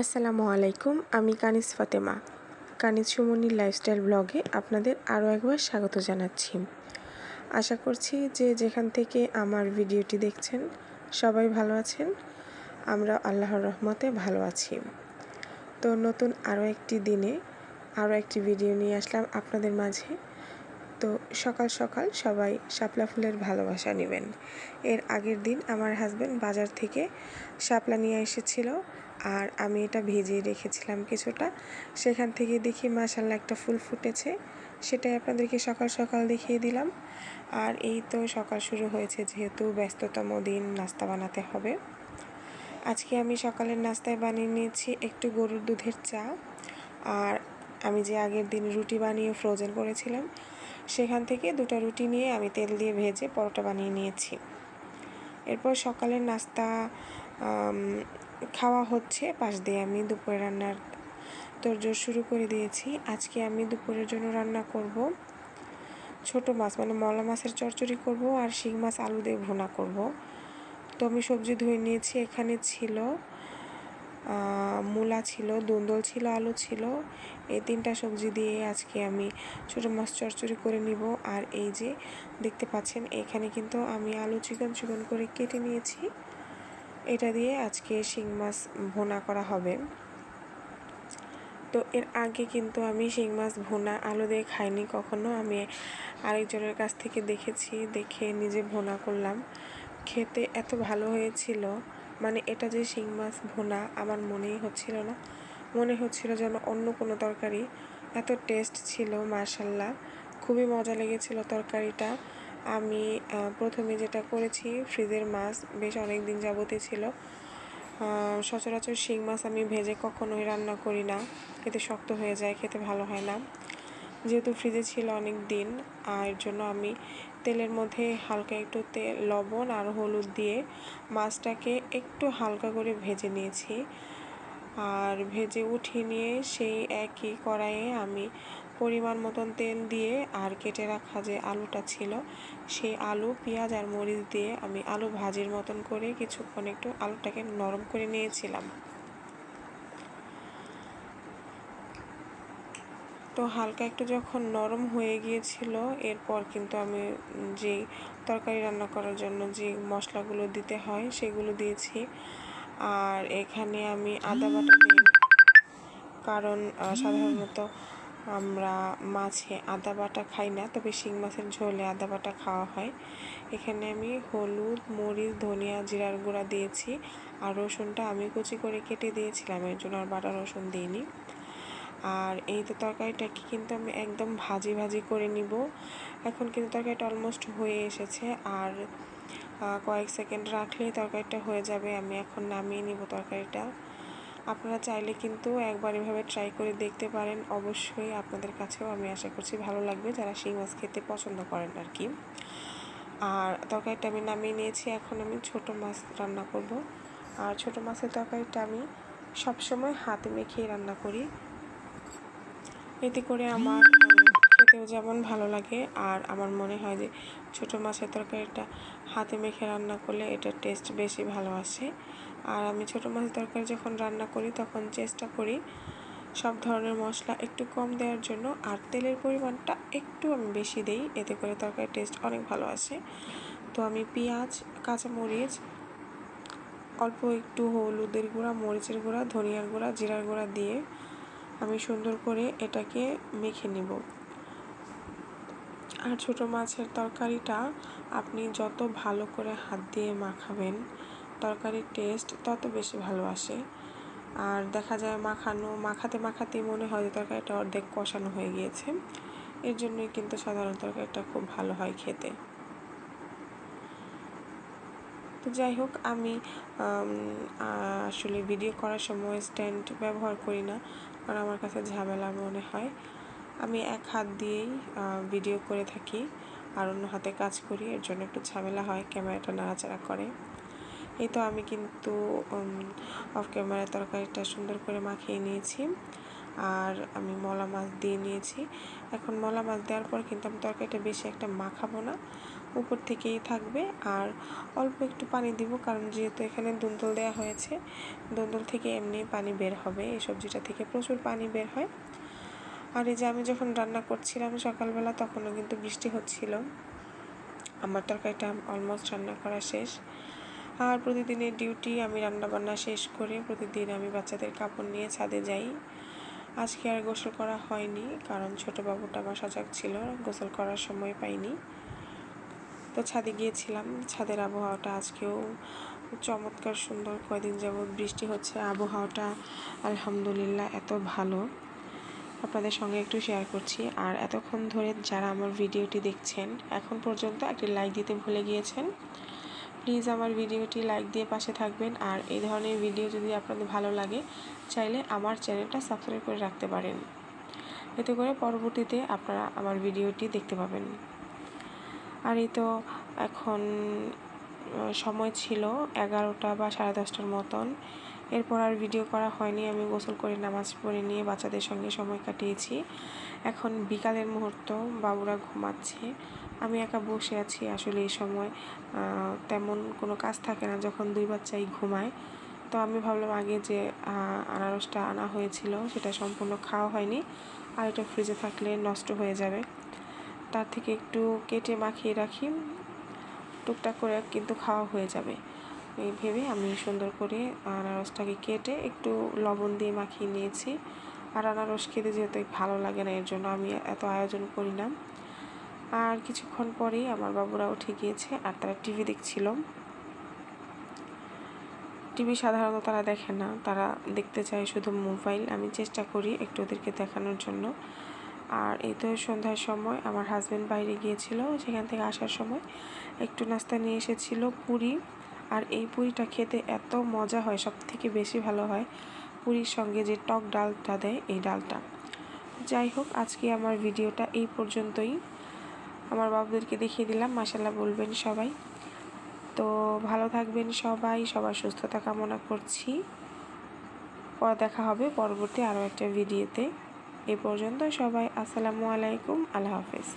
আসসালামু আলাইকুম। আমি কানিজ ফাতেমা। কানিজ সুমনির লাইফস্টাইল ব্লগে আপনাদের আরও একবার স্বাগত জানাচ্ছি। আশা করছি যে যেখান থেকে আমার ভিডিওটি দেখছেন সবাই ভালো আছেন। আমরা আল্লাহর রহমতে ভালো আছি। তো নতুন আরও একটি দিনে আরও একটি ভিডিও নিয়ে আসলাম আপনাদের মাঝে। তো সকাল সকাল সবাই শাপলা ফুলের ভালোবাসা নেবেন। এর আগের দিন আমার হাজব্যান্ড বাজার থেকে শাপলা নিয়ে এসেছিল, আর আমি এটা ভিজিয়ে রেখেছিলাম কিছুটা। সেখান থেকে দেখি মাশাআল্লাহ একটা ফুল ফুটেছে, সেটাই আপনাদেরকে সকাল সকাল দেখিয়ে দিলাম। আর এই তো সকাল শুরু হয়েছে, যেহেতু ব্যস্ততম দিন, নাস্তা বানাতে হবে। আজকে আমি সকালের নাস্তায় বানিয়ে নিয়েছি একটু গরুর দুধের চা, আর আমি যে আগের দিন রুটি বানিয়ে ফ্রোজেন করেছিলাম সেখান থেকে দুটো রুটি নিয়ে আমি তেল দিয়ে ভেজে পরোটা বানিয়ে নিয়েছি। এরপর সকালের নাস্তা খাওয়া হচ্ছে, পাশ দিয়ে আমি দুপুরে রান্নার তোড়জোড় শুরু করে দিয়েছি। আজকে আমি দুপুরের জন্য রান্না করব ছোট মাছ, মানে মলা মাছের চচ্চড়ি করব, আর শিং মাছ আলু দিয়ে ভুনা করব। তো আমি সবজি ধুয়ে নিয়েছি। এখানে ছিল মূলা ছিল, দুন্দল ছিল, আলু ছিল। এই তিনটা সবজি দিয়ে আজকে আমি ছোটো মাছ চচ্চড়ি করে নিব। আর এই যে দেখতে পাচ্ছেন, এখানে কিন্তু আমি আলু চিকন চিকন করে কেটে নিয়েছি। এটা দিয়ে আজকে শিং মাছ ভুনা করা হবে। তো এর আগে কিন্তু আমি শিং মাছ ভুনা আলু দিয়ে খাইনি কখনো। আমি আরেকজনের কাছ থেকে দেখেছি, দেখে নিজে ভুনা করলাম। খেতে এত ভালো হয়েছিল, মানে এটা যে শিং মাছ ভুনা আমার মনেই হচ্ছিল না, মনে হচ্ছিল যেন অন্য কোনো তরকারি। এত টেস্ট ছিল, মাশাআল্লাহ, খুবই মজা লেগেছিল তরকারিটা। আমি প্রথমে যেটা করেছি, ফ্রিজের মাছ বেশ অনেক দিন যাবতই ছিল। সচরাচর শিং মাছ আমি ভেজে কখনোই রান্না করি না, এতে শক্ত হয়ে যায়, খেতে ভালো হয় না। যেহেতু ফ্রিজে ছিল অনেক দিন, আর এর জন্য আমি তেলের মধ্যে হালকা একটু তেল, লবণ আর হলুদ দিয়ে মাছটাকে একটু হালকা করে ভেজে নিয়েছি। আর ভেজে উঠিয়ে নিয়ে সেই একই কড়াইয়ে আমি পরিমাণ মতন তেল দিয়ে আর কেটে রাখা যে আলুটা ছিল সেই আলু, পেঁয়াজ আর মরিচ দিয়ে আমি আলু ভাজির মতন করে কিছুক্ষণ একটু আলুটাকে নরম করে নিয়েছিলাম। তো হালকা একটু যখন নরম হয়ে গিয়েছিল, এরপর কিন্তু আমি যে তরকারি রান্না করার জন্য যে মশলাগুলো দিতে হয় সেগুলো দিয়েছি। আর এখানে আমি আদা বাটা দিই, কারণ সাধারণত আমরা মাছে আদা বাটা খাই না, তবে শিং মাছের ঝোলে আদা বাটা খাওয়া হয়। এখানে আমি হলুদ, মরিচ, ধনিয়া, জিরার গুঁড়া দিয়েছি। আর রসুনটা আমি কুচি করে কেটে দিয়েছিলাম, এর জন্য আর বাটা রসুন দিইনি। আর এই তো তরকারিটাকে কিন্তু আমি একদম ভাজি ভাজি করে নিব। এখন কিন্তু তরকারিটা অলমোস্ট হয়ে এসেছে, আর কয়েক সেকেন্ড রাখলেই তরকারিটা হয়ে যাবে। আমি এখন নামিয়ে নিব তরকারিটা। আপনারা চাইলে কিন্তু একবার এভাবে ট্রাই করে দেখতে পারেন। অবশ্যই আপনাদের কাছেও আমি আশা করছি ভালো লাগবে, যারা শিং মাছ খেতে পছন্দ করেন আর কি। আর তরকারিটা আমি নামিয়ে নিয়েছি। এখন আমি ছোট মাছ রান্না করব। আর ছোট মাছের তরকারিটা আমি সবসময় হাতে মেখেই রান্না করি, এতে করে আমার খেতেও যেমন ভালো লাগে, আর আমার মনে হয় যে ছোটো মাছের তরকারিটা হাতে মেখে রান্না করলে এটার টেস্ট বেশি ভালো আসে। আর আমি ছোটো মাছের তরকারি যখন রান্না করি তখন চেষ্টা করি সব ধরনের মশলা একটু কম দেওয়ার জন্য, আর তেলের পরিমাণটা একটু আমি বেশি দিই, এতে করে তরকারির টেস্ট অনেক ভালো আসে। তো আমি পেঁয়াজ, কাঁচামরিচ, অল্প একটু হলুদের গুঁড়া, মরিচের গুঁড়া, ধনিয়ার গুঁড়া, জিরার গুঁড়া দিয়ে আমি সুন্দর করে এটাকে মেখে নিব। আর ছোটো মাছের তরকারিটা আপনি যত ভালো করে হাত দিয়ে মাখাবেন, তরকারির টেস্ট তত বেশি ভালো আসে। আর দেখা যায় মাখাতে মাখাতেই মনে হয় যে তরকারিটা অর্ধেক কষানো হয়ে গিয়েছে। এর জন্যই কিন্তু সাধারণ তরকারিটা খুব ভালো হয় খেতে। তো যাই হোক, আমি আসলে ভিডিও করার সময় স্ট্যান্ড ব্যবহার করি না, কারণ আমার কাছে ঝামেলা মনে হয়। আমি এক হাত দিয়েই ভিডিও করে থাকি, আর অন্য হাতে কাজ করি, এর জন্য একটু ঝামেলা হয়, ক্যামেরাটা নাড়াচাড়া করে। এই তো আমি কিন্তু অফ ক্যামেরায় তরকারিটা সুন্দর করে মাখিয়ে নিয়েছি, আর আমি মলা মাছ দিয়ে নিয়েছি। এখন মলা মাছ দেওয়ার পর কিন্তু আমি তরকারিটা বেশি একটা মাখাবো না, উপর থেকেই থাকবে। আর অল্প একটু পানি দিব, কারণ যেহেতু এখানে দুন্দল দেওয়া হয়েছে, দুন্দল থেকে এমনি পানি বের হবে, এই সবজিটা থেকে প্রচুর পানি বের হয়। আর এই যে আমি যখন রান্না করছিলাম সকালবেলা, তখনও কিন্তু বৃষ্টি হচ্ছিল। আমার তরকারিটা অলমোস্ট রান্না করা শেষ। আর প্রতিদিনের ডিউটি, আমি রান্নাবান্না শেষ করে প্রতিদিন আমি বাচ্চাদের কাপড় নিয়ে ছাদে যাই। আজকে আর গোসল করা হয়নি, কারণ ছোটো বাবুটা আমার সজাগ ছিল, গোসল করার সময় পাইনি। তো ছাদে গিয়েছিলাম। ছাদের আবহাওয়াটা আজকেও চমৎকার সুন্দর। কয়দিন যাবৎ বৃষ্টি হচ্ছে, আবহাওয়াটা আলহামদুলিল্লাহ এত ভালো, আপনাদের সঙ্গে একটু শেয়ার করছি। আর এতক্ষণ ধরে যারা আমার ভিডিওটি দেখছেন, এখন পর্যন্ত একটি লাইক দিতে ভুলে গিয়েছেন, প্লিজ আমার ভিডিওটি লাইক দিয়ে পাশে থাকবেন। আর এই ধরনের ভিডিও যদি আপনাদের ভালো লাগে, চাইলে আমার চ্যানেলটা সাবস্ক্রাইব করে রাখতে পারেন, এতে করে পরবর্তীতে আপনারা আমার ভিডিওটি দেখতে পাবেন। আর এই তো এখন সময় ছিল 11টা বা 10:30টার মতন। এরপর আর ভিডিও করা হয়নি। আমি গোসল করে নামাজ পড়ে নিয়ে বাচ্চাদের সঙ্গে সময় কাটিয়েছি। এখন বিকালের মুহূর্ত, বাবুরা ঘুমাচ্ছে, আমি একা বসে আছি। আসলে এই সময় তেমন কোনো কাজ থাকে না যখন দুই বাচ্চাই ঘুমায়। তো আমি ভাবলাম আগে যে আনারসটা আনা হয়েছিল সেটা সম্পূর্ণ খাওয়া হয়নি, আর এটা ফ্রিজে থাকলে নষ্ট হয়ে যাবে, তার থেকে একটু কেটে মাখিয়ে রাখি, টুকটাক করে কিন্তু খাওয়া হয়ে যাবে এই ভেবে আমি সুন্দর করে আনারসটাকে কেটে একটু লবণ দিয়ে মাখিয়ে নিয়েছি। আর আনারস খেতে যেহেতু ভালো লাগে না, এর জন্য আমি এত আয়োজন করি না। আর কিছুক্ষণ পরেই আমার বাবুরা উঠে গিয়েছে, আর তারা টিভি দেখছিল। টিভি সাধারণত তারা দেখে না, তারা দেখতে চায় শুধু মোবাইল। আমি চেষ্টা করি একটু ওদেরকে দেখানোর জন্য। আর এই তো সন্ধ্যার সময় আমার হাজব্যান্ড বাইরে গিয়েছিল, সেখান থেকে আসার সময় একটু নাস্তা নিয়ে এসেছিল, পুরি। আর এই পুরিটা খেতে এত মজা হয়, সব থেকে বেশি ভালো হয় পুরির সঙ্গে যে টক ডালটা দেয়, এই ডালটা। যাই হোক, আজকে আমার ভিডিওটা এই পর্যন্তই। আমার বাবুদেরকে দেখিয়ে দিলাম, মাশাআল্লাহ বলবেন সবাই। তো ভালো থাকবেন সবাই, সবার সুস্থতা কামনা করছি। দেখা হবে পরবর্তী আরও একটা ভিডিওতে। এ পর্যন্ত সবাই আসসালামু আলাইকুম, আল্লাহ হাফেজ।